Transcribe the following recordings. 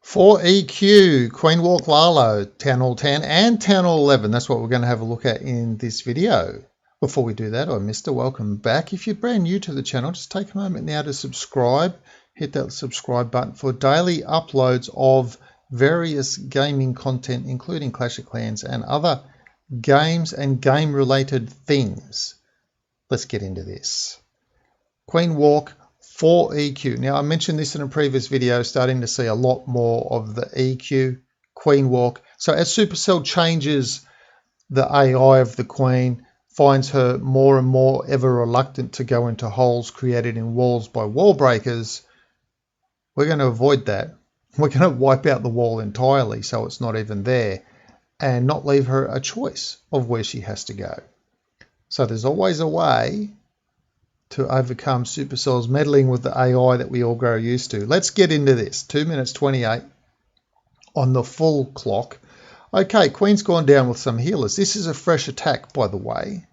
For EQ, Queen Walk Lalo, Town Hall 10 and Town Hall 11. That's what we're going to have a look at in this video. Before we do that, Mr. Welcome back. If you're brand new to the channel, just take a moment now to subscribe. Hit that subscribe button for daily uploads of various gaming content, including Clash of Clans and other games and game-related things. Let's get into this. Queen Walk for EQ. Now, I mentioned this in a previous video, starting to see a lot more of the EQ Queen Walk. So as Supercell changes the AI of the Queen, finds her more and more ever reluctant to go into holes created in walls by wall breakers, we're going to avoid that. We're going to wipe out the wall entirely so it's not even there and not leave her a choice of where she has to go. So there's always a way to overcome Supercell's meddling with the AI that we all grow used to. Let's get into this. 2 minutes 28 on the full clock. Okay, Queen's gone down with some healers. This is a fresh attack, by the way.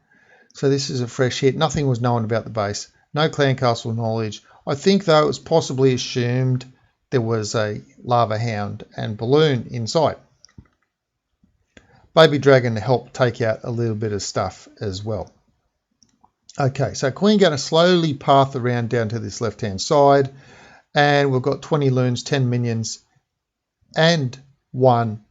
So this is a fresh hit. Nothing was known about the base. No clan castle knowledge. I think, though, it was possibly assumed there was a lava hound and balloon inside. Baby dragon to help take out a little bit of stuff as well. Okay, so Queen going to slowly path around down to this left-hand side, and we've got 20 loons, 10 minions, and 1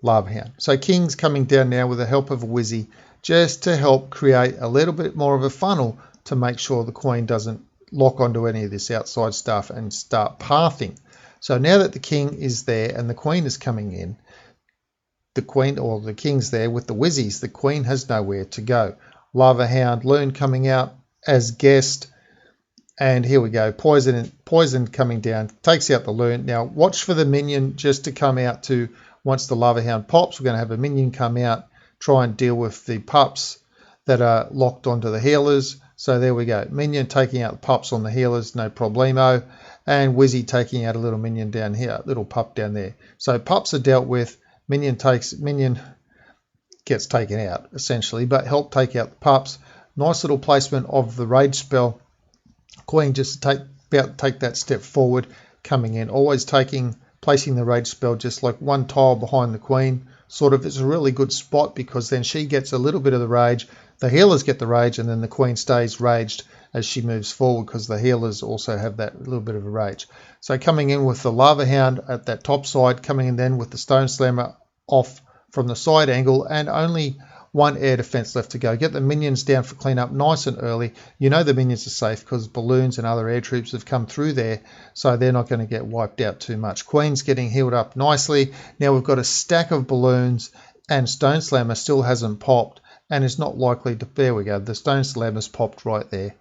lava hound. So King's coming down now with the help of a Wizzy, just to help create a little bit more of a funnel to make sure the Queen doesn't lock onto any of this outside stuff and start pathing. So now that the King is there and the Queen is coming in, the King's there with the Wizzies, the Queen has nowhere to go. Lava Hound, Loon coming out as guest, and here we go, Poison coming down, takes out the Loon. Now watch for the minion just to come out to, once the Lava Hound pops, we're going to have a minion come out, try and deal with the pups that are locked onto the healers. So there we go, minion taking out the pups on the healers, no problemo, and Wizzy taking out a little minion down here, little pup down there. So pups are dealt with, minion gets taken out essentially, but help take out the pups. Nice little placement of the rage spell. Queen just take that step forward, coming in, always placing the rage spell just like one tile behind the Queen. Sort of, it's a really good spot because then she gets a little bit of the rage, the healers get the rage, and then the Queen stays raged as she moves forward because the healers also have that little bit of a rage. So coming in with the Lava Hound at that top side, coming in then with the Stone Slammer off from the side angle, and only 1 air defense left to go. Get the minions down for cleanup nice and early. You know the minions are safe because balloons and other air troops have come through there, so they're not going to get wiped out too much. Queen's getting healed up nicely. Now we've got a stack of balloons, and Stone Slammer still hasn't popped and is not likely to. There we go, the Stone Slammer's popped right there.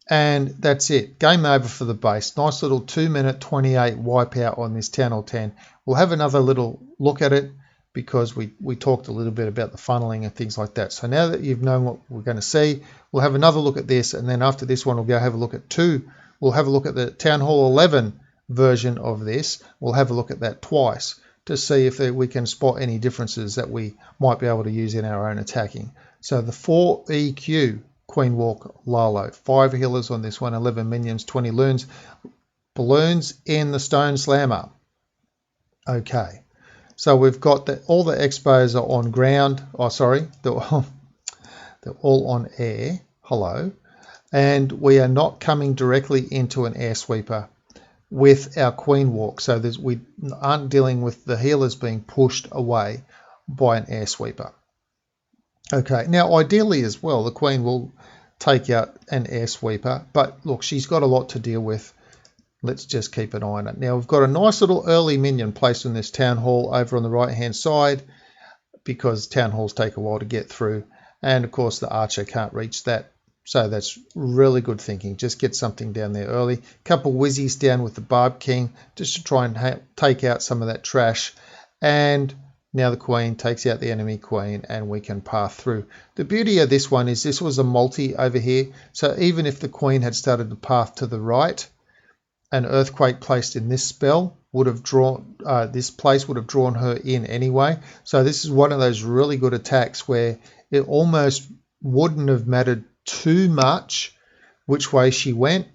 And that's it. Game over for the base. Nice little 2 minute 28 wipeout on this Town Hall 10. We'll have another little look at it, because we talked a little bit about the funneling and things like that. So now that you've known what we're going to see, we'll have another look at this, and then after this one we'll go have a look at we'll have a look at the Town Hall 11 version of this. We'll have a look at that twice to see if we can spot any differences that we might be able to use in our own attacking. So the 4 EQ Queen Walk Lalo, 5 healers on this one, 11 minions, 20 loons, balloons in the Stone Slammer. Okay. So we've got all the expos are on ground. Oh, sorry, they're all on air. Hello. And we are not coming directly into an air sweeper with our Queen Walk. So we aren't dealing with the healers being pushed away by an air sweeper. Okay, now ideally as well, the Queen will take out an air sweeper. But look, she's got a lot to deal with. Let's just keep an eye on it. Now we've got a nice little early minion placed in this Town Hall over on the right hand side, because Town Halls take a while to get through, and of course the archer can't reach that, so that's really good thinking. Just get something down there early. Couple Wizzies down with the Barb King just to try and take out some of that trash, and now the Queen takes out the enemy Queen and we can path through. The beauty of this one is this was a multi over here, so even if the Queen had started the path to the right, an earthquake placed in this spell would have drawn this place would have drawn her in anyway. So this is one of those really good attacks where it almost wouldn't have mattered too much which way she went.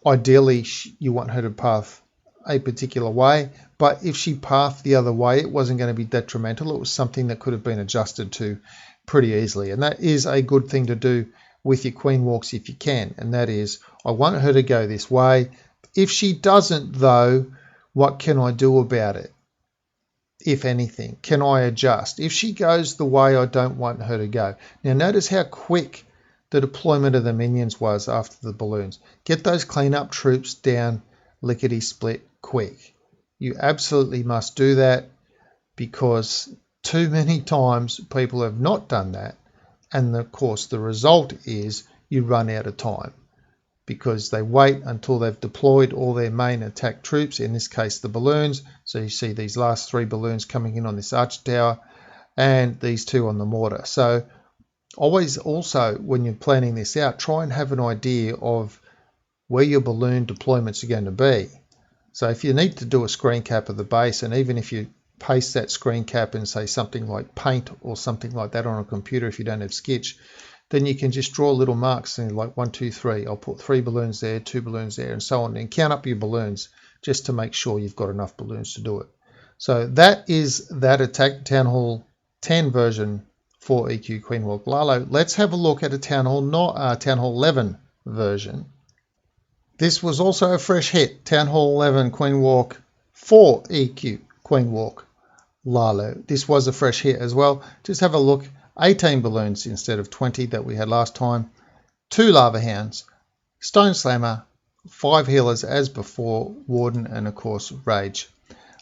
Ideally, you want her to path a particular way, but if she pathed the other way, it wasn't going to be detrimental. It was something that could have been adjusted to pretty easily, and that is a good thing to do with your queen walks if you can, and that is, I want her to go this way. If she doesn't though, what can I do about it? If anything, can I adjust? If she goes the way I don't want her to go. Now notice how quick the deployment of the minions was after the balloons. Get those cleanup troops down lickety split quick. You absolutely must do that, because too many times people have not done that, and of course the result is you run out of time because they wait until they've deployed all their main attack troops, in this case the balloons. So you see these last 3 balloons coming in on this arch tower and these 2 on the mortar. So always also, when you're planning this out, try and have an idea of where your balloon deployments are going to be. So if you need to do a screen cap of the base, and even if you paste that screen cap in, say, something like Paint or something like that on a computer if you don't have Sketch, then you can just draw little marks and like 1, 2, 3. I'll put 3 balloons there, 2 balloons there, and so on, and count up your balloons just to make sure you've got enough balloons to do it. So that is that attack Town Hall 10 version for EQ Queen Walk Lalo. Let's have a look at a Town Hall 11 version. This was also a fresh hit, Town Hall 11 Queen Walk 4 EQ Queen Walk Lalo. This was a fresh hit as well. Just have a look. 18 balloons instead of 20 that we had last time. 2 Lava Hounds, Stone Slammer, 5 healers as before, Warden, and of course Rage.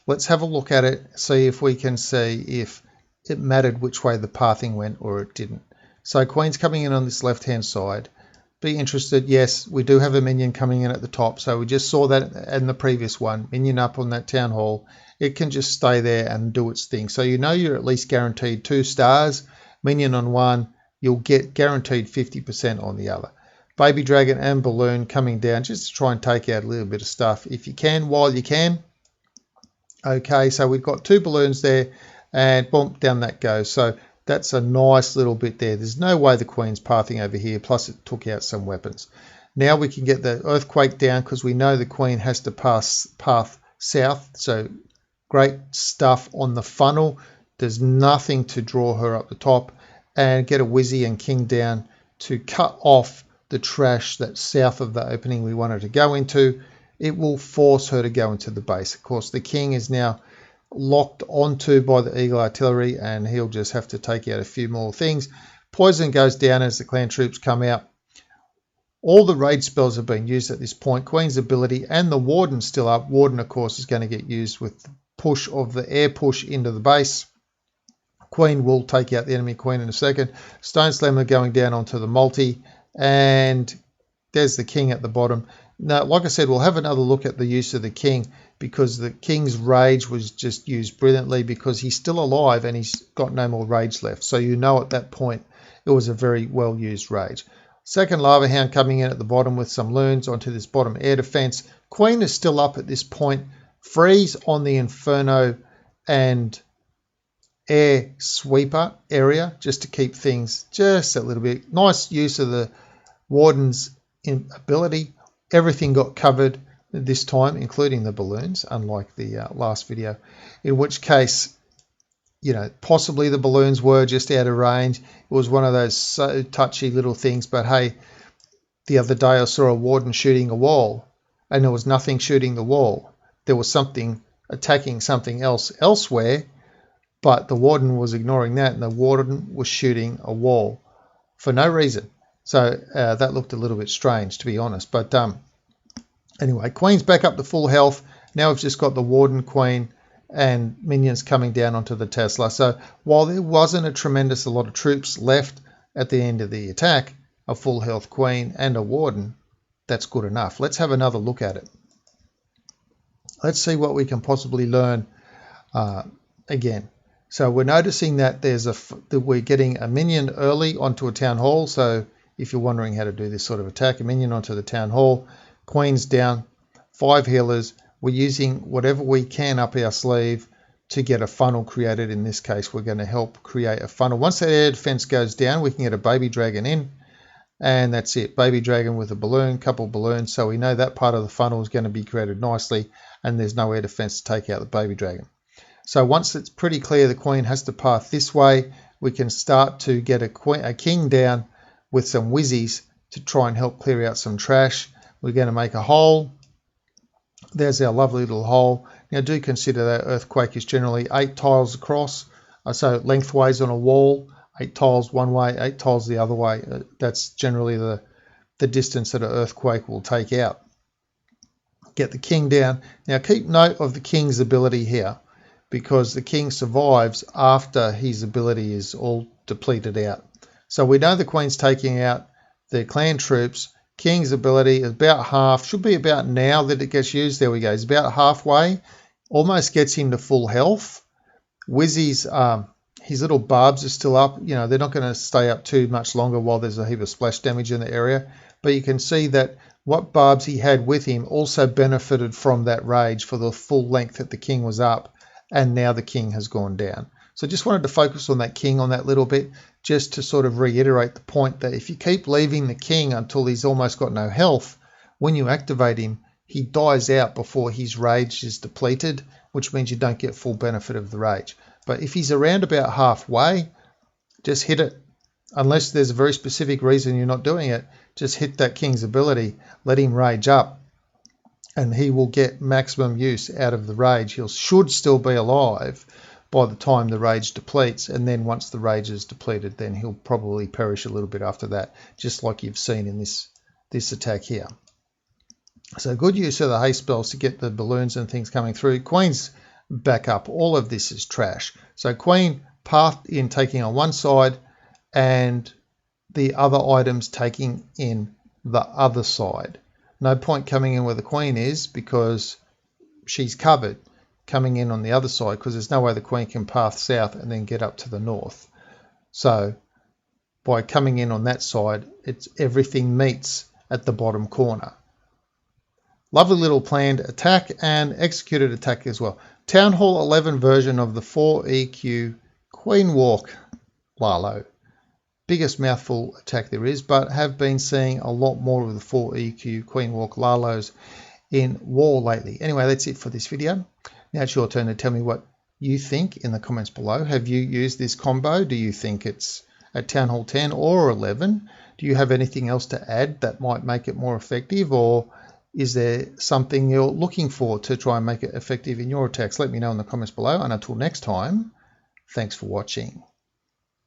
Let's have a look at it, see if we can see if it mattered which way the pathing went or it didn't. So Queen's coming in on this left hand side. Be interested, yes, we do have a minion coming in at the top, so we just saw that in the previous one, minion up on that Town Hall. It can just stay there and do its thing. So you know you're at least guaranteed 2 stars. Minion on one, you'll get guaranteed 50% on the other. Baby Dragon and Balloon coming down just to try and take out a little bit of stuff if you can, while you can. Okay, so we've got 2 balloons there, and boom, down that goes. So that's a nice little bit there. There's no way the Queen's pathing over here, plus it took out some weapons. Now we can get the Earthquake down because we know the Queen has to path south. So great stuff on the funnel. There's nothing to draw her up the top, and get a Wizzy and King down to cut off the trash that's south of the opening we want her to go into. It will force her to go into the base. Of course, the King is now locked onto by the Eagle Artillery, and he'll just have to take out a few more things. Poison goes down as the clan troops come out. All the raid spells have been used at this point. Queen's ability and the Warden's still up. Warden, of course, is going to get used with the push of the air push into the base. Queen will take out the enemy Queen in a second. Stone Slammer going down onto the multi, and there's the King at the bottom. Now, like I said, we'll have another look at the use of the King, because the King's rage was just used brilliantly because he's still alive and he's got no more rage left. So you know at that point it was a very well used rage. Second Lava Hound coming in at the bottom with some loons onto this bottom air defense. Queen is still up at this point. Freeze on the Inferno and air sweeper area just to keep things just a little bit. Nice use of the Warden's ability. Everything got covered this time, including the balloons, unlike the last video, in which case, you know, possibly the balloons were just out of range. It was one of those so touchy little things, but hey, the other day I saw a Warden shooting a wall, and there was nothing shooting the wall. There was something attacking something else elsewhere, but the Warden was ignoring that, and the Warden was shooting a wall for no reason. So that looked a little bit strange, to be honest. But anyway, Queen's back up to full health. Now we've just got the Warden, Queen, and minions coming down onto the Tesla. So while there wasn't a lot of troops left at the end of the attack, a full health Queen and a Warden, that's good enough. Let's have another look at it. Let's see what we can possibly learn again. So we're noticing that that we're getting a minion early onto a Town Hall. So if you're wondering how to do this sort of attack, a minion onto the Town Hall, Queen's down, 5 healers. We're using whatever we can up our sleeve to get a funnel created. In this case, we're going to help create a funnel. Once that air defense goes down, we can get a Baby Dragon in. and that's it. Baby dragon with a balloon, couple balloons, so we know that part of the funnel is going to be created nicely, and there's no air defense to take out the baby dragon. So once it's pretty clear the queen has to path this way, we can start to get a king down with some whizzies to try and help clear out some trash. We're going to make a hole. There's our lovely little hole. Now do consider that earthquake is generally 8 tiles across, so lengthways on a wall, 8 tiles one way, 8 tiles the other way. That's generally the distance that an earthquake will take out. Get the king down. Now keep note of the king's ability here, because the king survives after his ability is all depleted out. So we know the queen's taking out the clan troops. King's ability is about half, should be about now that it gets used. There we go, he's about halfway, almost gets him to full health. Wizzy's, his little barbs are still up. You know, they're not going to stay up too much longer while there's a heap of splash damage in the area. But you can see that what barbs he had with him also benefited from that rage for the full length that the king was up, and now the king has gone down. So just wanted to focus on that king on that little bit, just to sort of reiterate the point that if you keep leaving the king until he's almost got no health, when you activate him, he dies out before his rage is depleted, which means you don't get full benefit of the rage. But if he's around about halfway, just hit it. Unless there's a very specific reason you're not doing it, just hit that king's ability, let him rage up, and he will get maximum use out of the rage. He should still be alive by the time the rage depletes, and then once the rage is depleted, then he'll probably perish a little bit after that, just like you've seen in this attack here. So good use of the haste spells to get the balloons and things coming through. Queen's back up. All of this is trash. So queen pathed in taking on one side, and the other items taking in the other side. No point coming in where the queen is because she's covered coming in on the other side, because there's no way the queen can path south and then get up to the north. So by coming in on that side, it's everything meets at the bottom corner. Lovely little planned attack and executed attack as well. Town Hall 11 version of the 4EQ Queen Walk Lalo. Biggest mouthful attack there is, but have been seeing a lot more of the 4EQ Queen Walk Lalos in war lately. Anyway, that's it for this video. Now it's your turn to tell me what you think in the comments below. Have you used this combo? Do you think it's at Town Hall 10 or 11? Do you have anything else to add that might make it more effective, or is there something you're looking for to try and make it effective in your attacks? Let me know in the comments below, and until next time, thanks for watching.